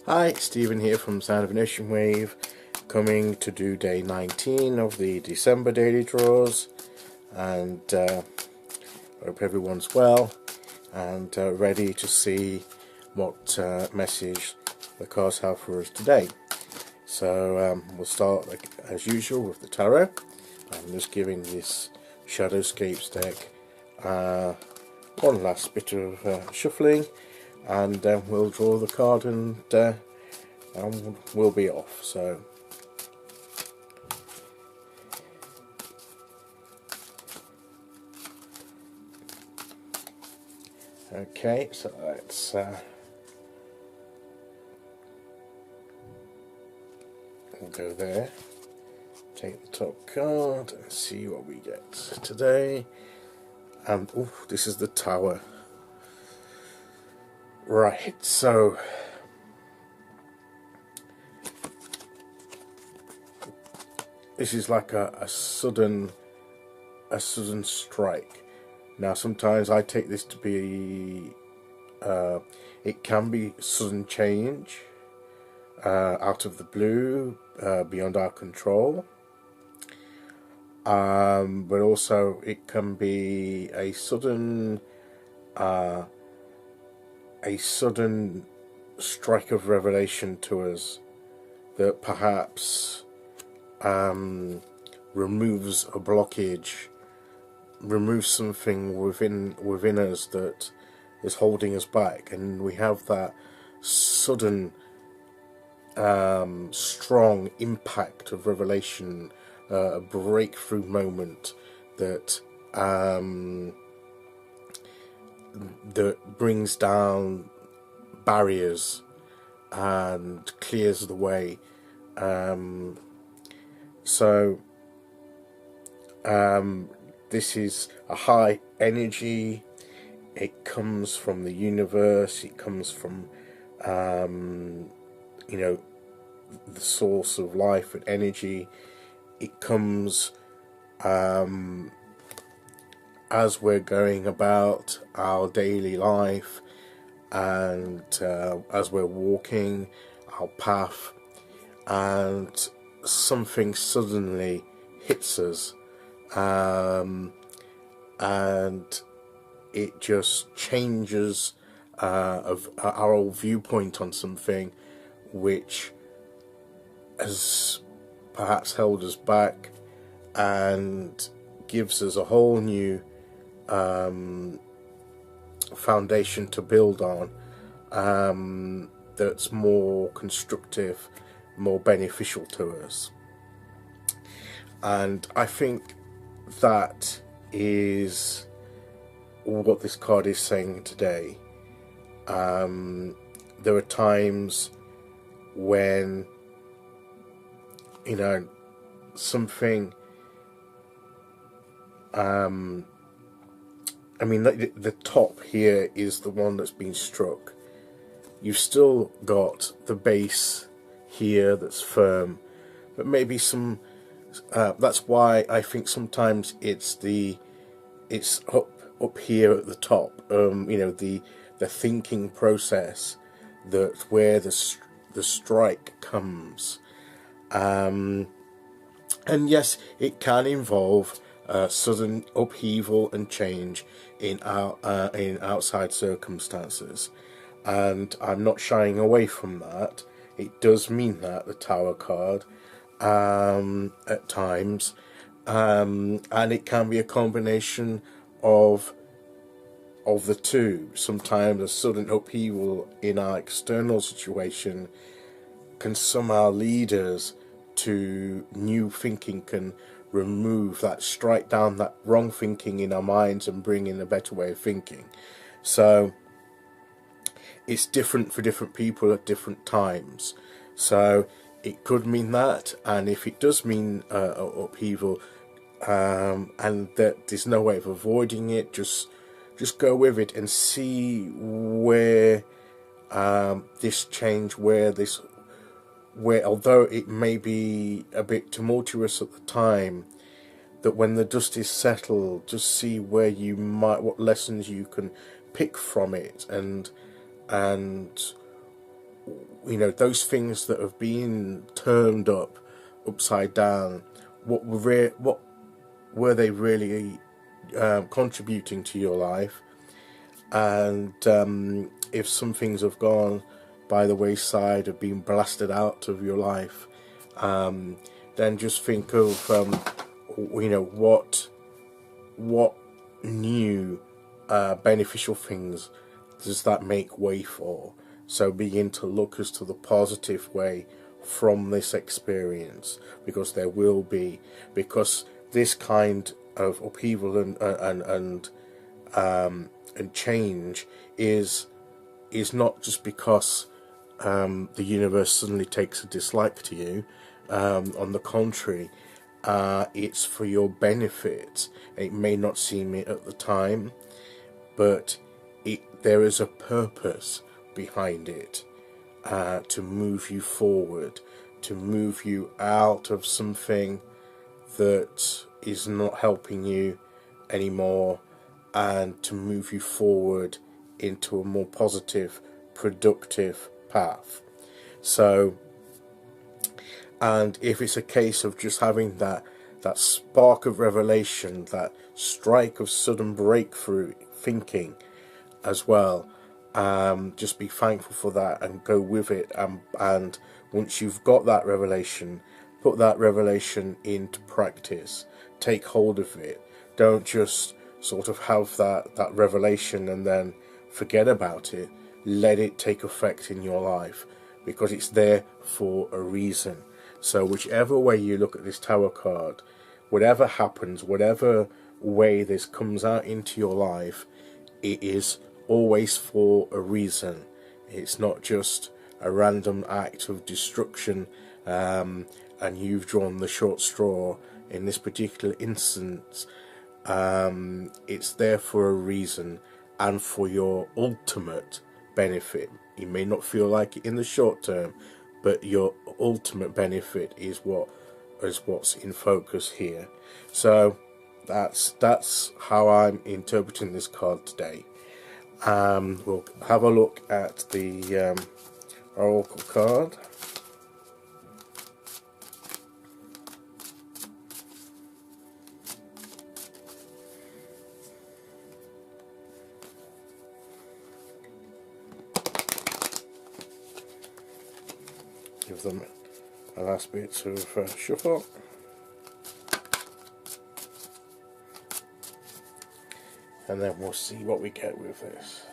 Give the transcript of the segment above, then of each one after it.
Hi, Stephen here from Sound of an Ocean Wave, coming to do day 19 of the December daily draws, and hope everyone's well and ready to see what message the cards have for us today. So we'll start, like as usual, with the tarot. I'm just giving this Shadowscapes deck one last bit of shuffling, and we'll draw the card and we'll be off. So okay, so let's we'll go there, take the top card and see what we get today. And this is the Tower. Right, so this is like a sudden strike. Now sometimes I take this to be it can be sudden change out of the blue, beyond our control, but also it can be a sudden strike of revelation to us that perhaps removes a blockage, removes something within us that is holding us back, and we have that sudden strong impact of revelation, a breakthrough moment that that brings down barriers and clears the way. This is a high energy. It comes from the universe. It comes from the source of life and energy. It comes as we're going about our daily life, and as we're walking our path, and something suddenly hits us, and it just changes of our old viewpoint on something which has perhaps held us back, and gives us a whole new foundation to build on, that's more constructive, more beneficial to us. And I think that is what this card is saying today. There are times when something the top here is the one that's been struck. You've still got the base here that's firm, but maybe some that's why I think sometimes it's up here at the top, the thinking process, that where the strike comes, and yes, it can involve sudden upheaval and change in outside circumstances, and I'm not shying away from that. It does mean that, the Tower card, at times, and it can be a combination of the two. Sometimes a sudden upheaval in our external situation can somehow lead us to new thinking, can remove that, strike down that wrong thinking in our minds and bring in a better way of thinking. So it's different for different people at different times. So it could mean that, and if it does mean upheaval, and that there's no way of avoiding it, just go with it and see where this change, where although it may be a bit tumultuous at the time, that when the dust is settled, just see what lessons you can pick from it, and those things that have been turned upside down, what were they really contributing to your life? And if some things have gone by the wayside, have been blasted out of your life, then just think of what new beneficial things does that make way for. So begin to look as to the positive way from this experience, because there will be, because this kind of upheaval and change is not just because the universe suddenly takes a dislike to you. On the contrary, it's for your benefit. It may not seem it at the time, but there is a purpose behind it, to move you forward, to move you out of something that is not helping you anymore, and to move you forward into a more positive, productive path. So, and if it's a case of just having that spark of revelation, that strike of sudden breakthrough thinking as well, just be thankful for that and go with it. And once you've got that revelation, put that revelation into practice. Take hold of it. Don't just sort of have that revelation and then forget about it. Let it take effect in your life, because it's there for a reason. So whichever way you look at this Tower card, whatever happens, whatever way this comes out into your life, it is always for a reason. It's not just a random act of destruction, and you've drawn the short straw in this particular instance. It's there for a reason and for your ultimate benefit. You may not feel like it in the short term, but your ultimate benefit is what's in focus here. So that's how I'm interpreting this card today. We'll have a look at the Oracle card. Give them a last bit of shuffle. And then we'll see what we get with this.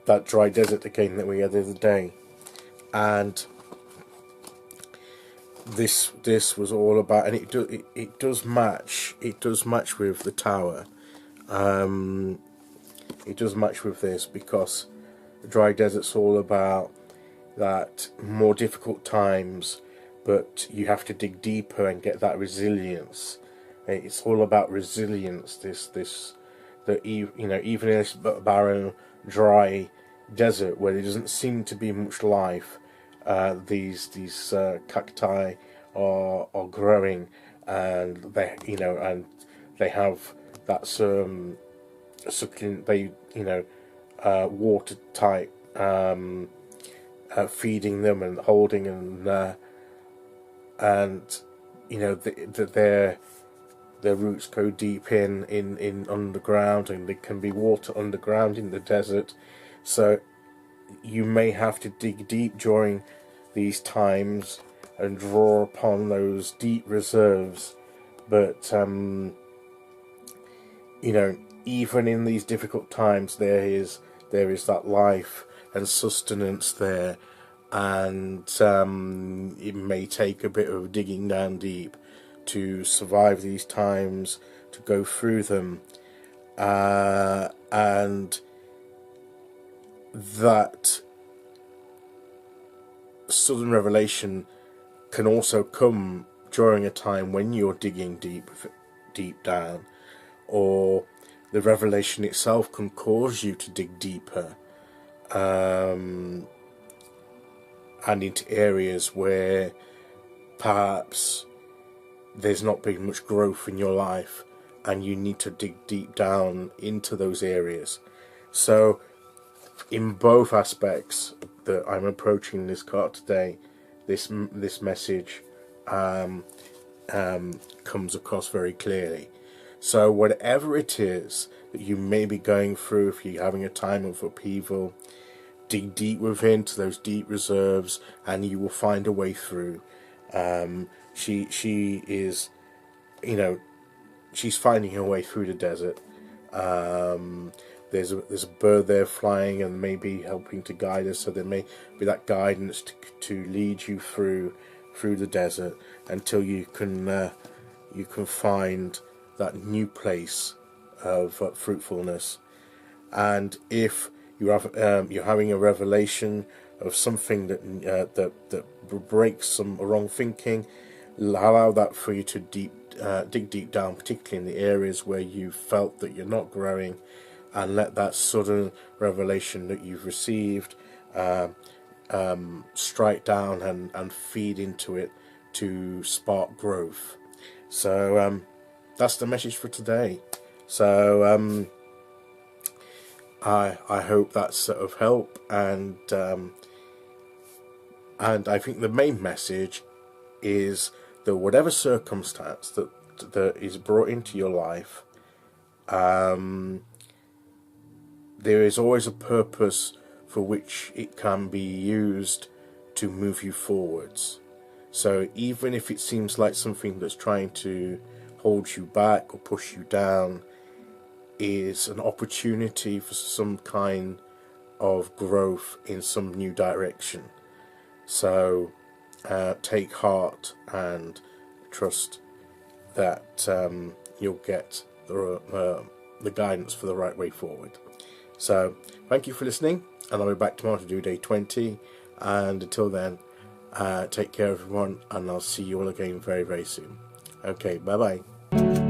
That dry desert again that we had the other day. And this was all about, and it does match with the Tower. It does match with this, because the dry desert's all about that more difficult times, but you have to dig deeper and get that resilience. It's all about resilience. Even in this barren, dry desert where there doesn't seem to be much life, these cacti are growing, and they have that succulent, watertight, feeding them and holding, and their roots go deep in underground, and there can be water underground in the desert. So you may have to dig deep during these times and draw upon those deep reserves, but even in these difficult times, there is that life and sustenance there, and it may take a bit of digging down deep to survive these times, to go through them, and that sudden revelation can also come during a time when you're digging deep down, or the revelation itself can cause you to dig deeper, and into areas where perhaps there's not been much growth in your life, and you need to dig deep down into those areas. So in both aspects that I'm approaching this card today, this message comes across very clearly. So whatever it is that you may be going through, if you're having a time of upheaval, dig deep within to those deep reserves, and you will find a way through. She is, you know, she's finding her way through the desert. There's a bird there flying and maybe helping to guide us, so there may be that guidance to lead you through the desert until you can find that new place of fruitfulness. And if you have you're having a revelation of something that breaks some wrong thinking, allow that for you to dig deep down, particularly in the areas where you felt that you're not growing, and let that sudden revelation that you've received strike down and feed into it to spark growth. So that's the message for today. So I hope that's of help, and I think the main message is that whatever circumstance that is brought into your life, there is always a purpose for which it can be used to move you forwards. So even if it seems like something that's trying to hold you back or push you down, is an opportunity for some kind of growth in some new direction. So take heart and trust that you'll get the guidance for the right way forward. So thank you for listening, and I'll be back tomorrow to do day 20. And until then, take care everyone, and I'll see you all again very, very soon. Okay, bye bye.